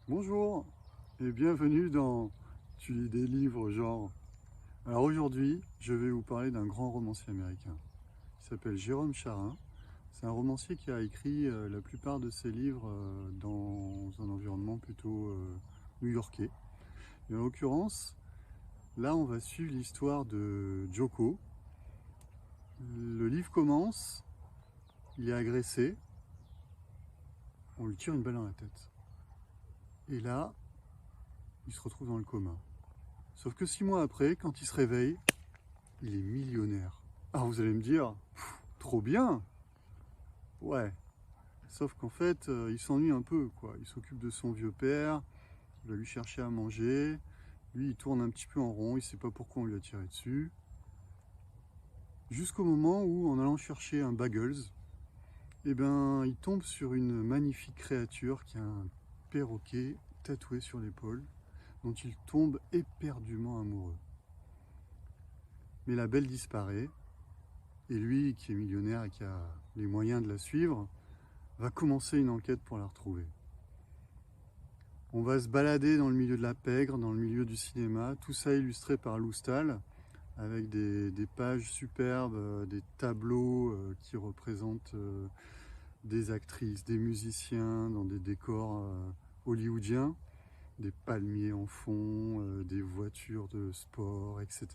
Bonjour et bienvenue dans Tu lis des livres genre. Alors aujourd'hui, je vais vous parler d'un grand romancier américain. Il s'appelle Jérôme Charrin. C'est un romancier qui a écrit la plupart de ses livres dans un environnement plutôt new-yorkais. Et en l'occurrence, là on va suivre l'histoire de Joko. Le livre commence, il est agressé, on lui tire une balle dans la tête. Et là, il se retrouve dans le coma. Sauf que 6 mois après, quand il se réveille, il est millionnaire. Alors vous allez me dire, trop bien. Ouais. Sauf qu'en fait, il s'ennuie un peu, quoi. Il s'occupe de son vieux père, il va lui chercher à manger. Lui, il tourne un petit peu en rond, il sait pas pourquoi on lui a tiré dessus. Jusqu'au moment où, en allant chercher un Bagels, eh ben, il tombe sur une magnifique créature qui a un perroquet tatoué sur l'épaule, dont il tombe éperdument amoureux. Mais la belle disparaît, et lui, qui est millionnaire et qui a les moyens de la suivre, va commencer une enquête pour la retrouver. On va se balader dans le milieu de la pègre, dans le milieu du cinéma, tout ça illustré par Lou Stahl, avec des pages superbes, des tableaux qui représentent des actrices, des musiciens dans des décors hollywoodiens, des palmiers en fond, des voitures de sport, etc.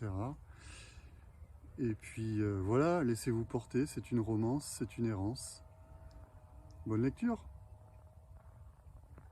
Et puis voilà, laissez-vous porter, c'est une romance, c'est une errance. Bonne lecture!